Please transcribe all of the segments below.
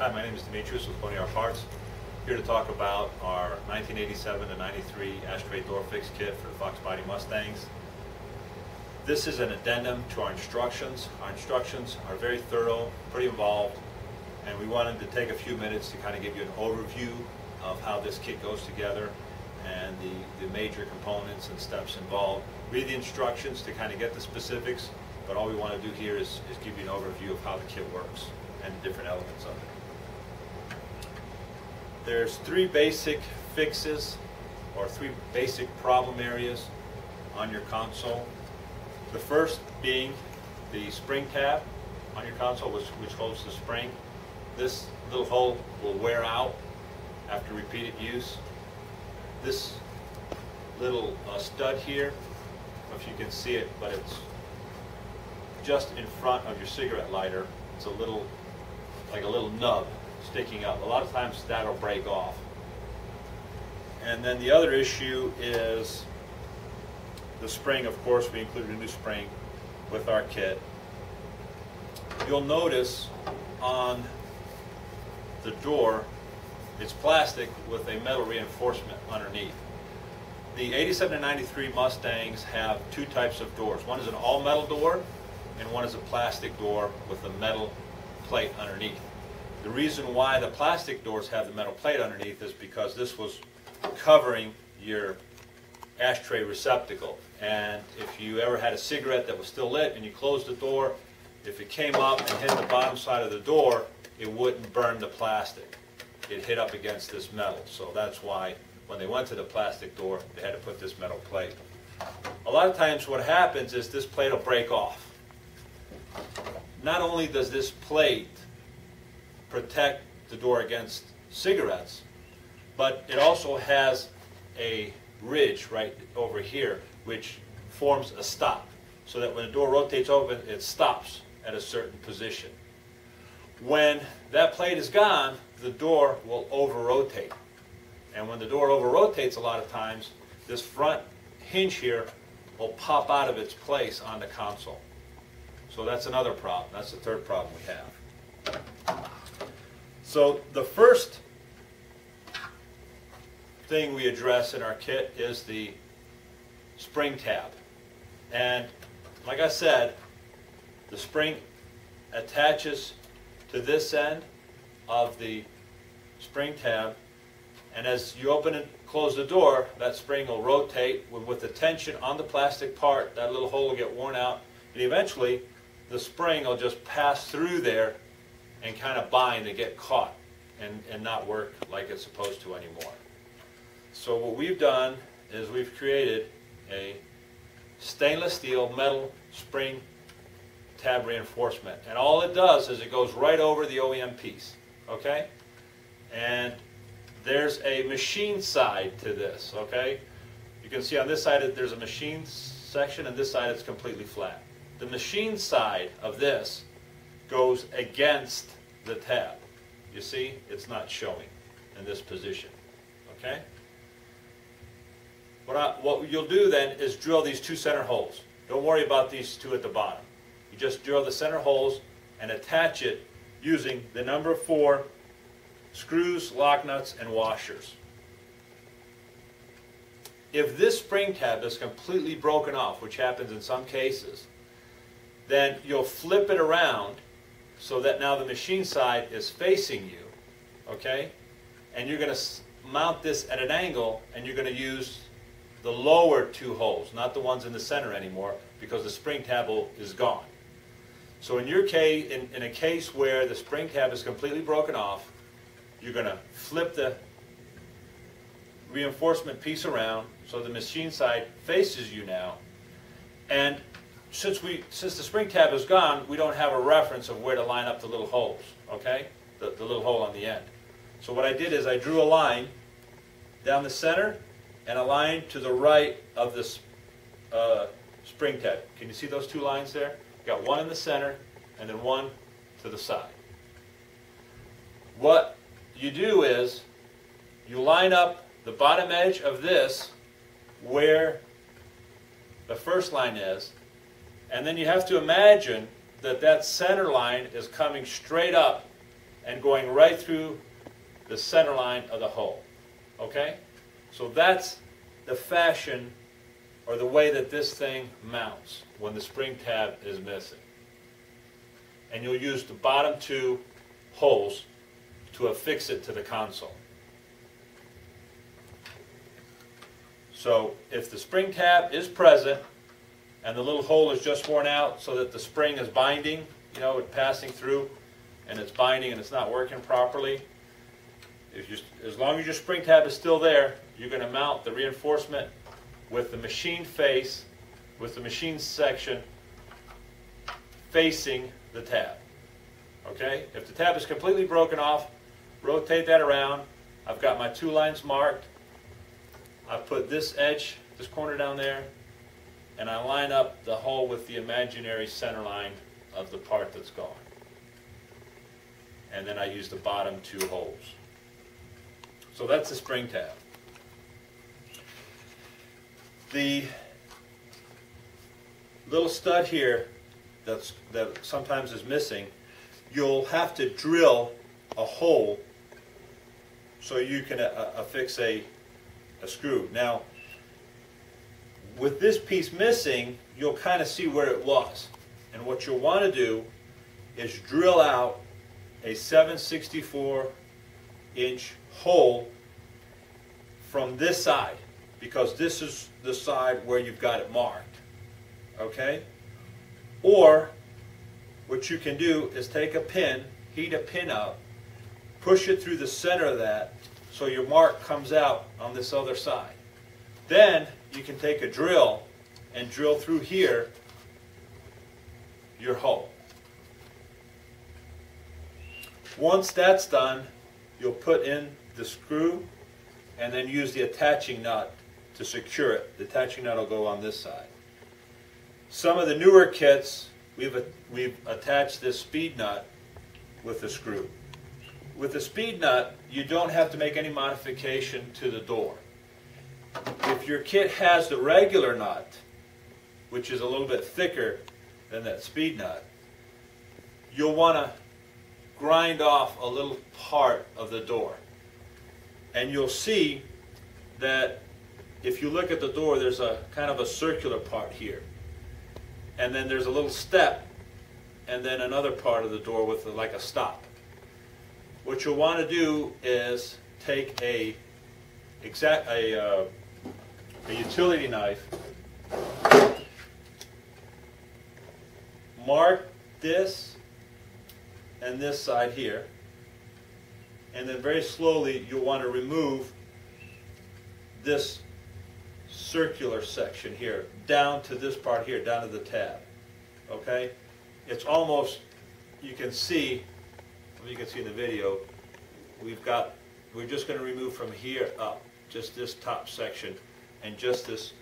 Hi, my name is Demetrius with Boneyard Parts. Here to talk about our 1987 to 93 ashtray door fix kit for the Fox Body Mustangs. This is an addendum to our instructions. Our instructions are very thorough, pretty involved, and we wanted to take a few minutes to kind of give you an overview of how this kit goes together and the major components and steps involved. Read the instructions to kind of get the specifics, but all we want to do here is give you an overview of how the kit works and the different elements of it. There's three basic fixes or three basic problem areas on your console. The first being the spring tab on your console, which holds the spring. This little hole will wear out after repeated use. This little stud here, I don't know if you can see it, but it's just in front of your cigarette lighter. It's a little, like a little nub sticking up. A lot of times that'll break off. And then the other issue is the spring. Of course, we included a new spring with our kit. You'll notice on the door, it's plastic with a metal reinforcement underneath. The 87 to 93 Mustangs have two types of doors. One is an all-metal door, and one is a plastic door with a metal plate underneath. The reason why the plastic doors have the metal plate underneath is because this was covering your ashtray receptacle. And if you ever had a cigarette that was still lit and you closed the door, if it came up and hit the bottom side of the door, it wouldn't burn the plastic. It hit up against this metal. So that's why when they went to the plastic door, they had to put this metal plate. A lot of times what happens is this plate will break off. Not only does this plate protect the door against cigarettes, but it also has a ridge right over here which forms a stop, so that when the door rotates open, it stops at a certain position. When that plate is gone, the door will over-rotate. And when the door over-rotates a lot of times, this front hinge here will pop out of its place on the console. So that's another problem. That's the third problem we have. So the first thing we address in our kit is the spring tab. And like I said, the spring attaches to this end of the spring tab, and as you open and close the door, that spring will rotate with the tension on the plastic part. That little hole will get worn out, and eventually the spring will just pass through there and kind of bind and get caught and not work like it's supposed to anymore. So what we've done is we've created a stainless steel metal spring tab reinforcement, and all it does is it goes right over the OEM piece, okay? And there's a machine side to this, okay? You can see on this side there's a machine section, and this side it's completely flat. The machine side of this goes against the tab. You see, it's not showing in this position, okay? What you'll do then is drill these two center holes. Don't worry about these two at the bottom. You just drill the center holes and attach it using the number 4 screws, lock nuts, and washers. If this spring tab is completely broken off, which happens in some cases, then you'll flip it around so that now the machine side is facing you, okay? And you're going to mount this at an angle, and you're going to use the lower 2 holes, not the ones in the center anymore, because the spring tab is gone. So in your case, in a case where the spring tab is completely broken off, you're going to flip the reinforcement piece around so the machine side faces you now. And since the spring tab is gone, we don't have a reference of where to line up the little holes, okay? The little hole on the end. So what I did is I drew a line down the center and a line to the right of this spring tab. Can you see those two lines there? You got one in the center and then one to the side. What you do is you line up the bottom edge of this where the first line is, and then you have to imagine that that center line is coming straight up and going right through the center line of the hole. Okay? So that's the fashion or the way that this thing mounts when the spring tab is missing. And you'll use the bottom two holes to affix it to the console. So if the spring tab is present and the little hole is just worn out so that the spring is binding, you know, it's passing through and it's binding and it's not working properly, as long as your spring tab is still there, you're going to mount the reinforcement with the machine face, with the machine section facing the tab. Okay? If the tab is completely broken off, rotate that around. I've got my two lines marked. I put this edge, this corner down there, and I line up the hole with the imaginary center line of the part that's gone. And then I use the bottom two holes. So that's the spring tab. The little stud here that sometimes is missing, you'll have to drill a hole so you can affix a screw. Now, with this piece missing, you'll kind of see where it was. And what you'll want to do is drill out a 7/64" hole from this side, because this is the side where you've got it marked. Okay? Or what you can do is take a pin, heat a pin up, push it through the center of that so your mark comes out on this other side. Then you can take a drill and drill through here your hole. Once that's done, you'll put in the screw and then use the attaching nut to secure it. The attaching nut will go on this side. Some of the newer kits, we've attached this speed nut with the screw. With the speed nut, you don't have to make any modification to the door. If your kit has the regular nut, which is a little bit thicker than that speed nut, you'll want to grind off a little part of the door. And you'll see that if you look at the door, there's a kind of a circular part here. And then there's a little step, and then another part of the door with like a stop. What you'll want to do is take a utility knife, mark this and this side here, and then very slowly you'll want to remove this circular section here down to this part here, down to the tab. Okay? It's almost, you can see in the video, we're just going to remove from here up, just this top section and just this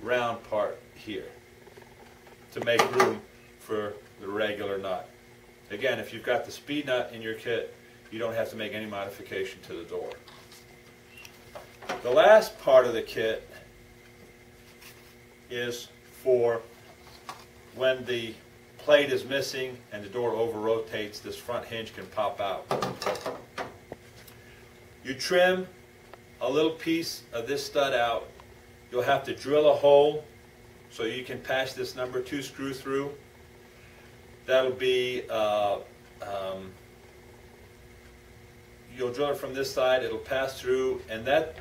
round part here to make room for the regular nut. Again, if you've got the speed nut in your kit, you don't have to make any modification to the door. The last part of the kit is for when the plate is missing and the door over rotates, this front hinge can pop out. You trim a little piece of this stud out. You'll have to drill a hole so you can pass this number 2 screw through. That'll be, you'll drill it from this side, it'll pass through, and that,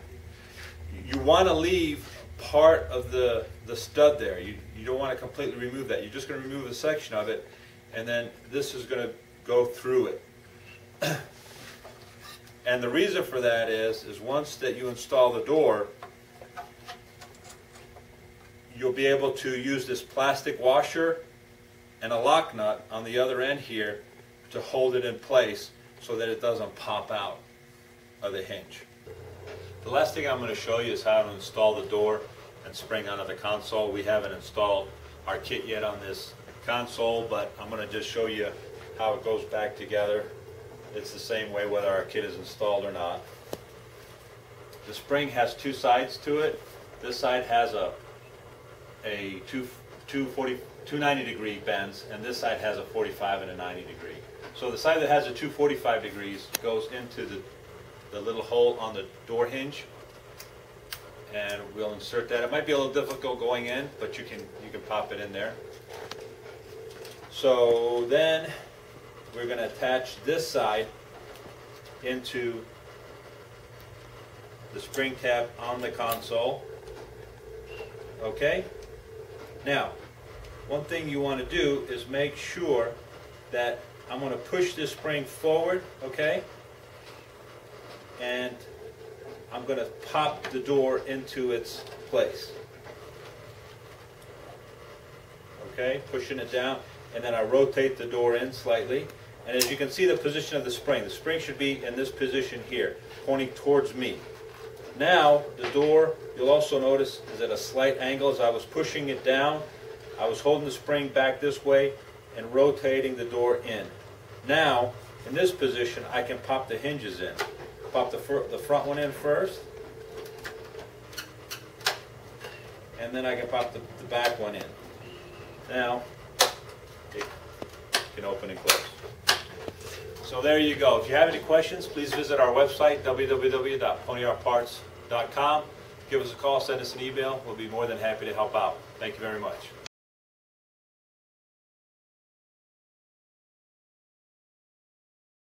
you want to leave part of the stud there. You don't want to completely remove that. You're just going to remove a section of it, and then this is going to go through it. And the reason for that is once that you install the door, you'll be able to use this plastic washer and a lock nut on the other end here to hold it in place so that it doesn't pop out of the hinge. The last thing I'm going to show you is how to install the door and spring onto the console. We haven't installed our kit yet on this console, but I'm going to just show you how it goes back together. It's the same way whether our kit is installed or not. The spring has 2 sides to it. This side has a two 90-degree bends, and this side has a 45 and a 90-degree. So the side that has the two 45 degrees goes into the little hole on the door hinge, and we'll insert that. It might be a little difficult going in, but you can pop it in there. So then we're going to attach this side into the spring tab on the console. Okay? Now, one thing you want to do is make sure that I'm going to push this spring forward, okay? And I'm going to pop the door into its place. Okay, pushing it down, and then I rotate the door in slightly. And as you can see the position of the spring should be in this position here, pointing towards me. Now, the door, you'll also notice, is at a slight angle. As I was pushing it down, I was holding the spring back this way and rotating the door in. Now, in this position, I can pop the hinges in. Pop the front one in first, and then I can pop the back one in. Now, it can open and close. So there you go. If you have any questions, please visit our website, www.ponyrparts.com. Give us a call, send us an email. We'll be more than happy to help out. Thank you very much.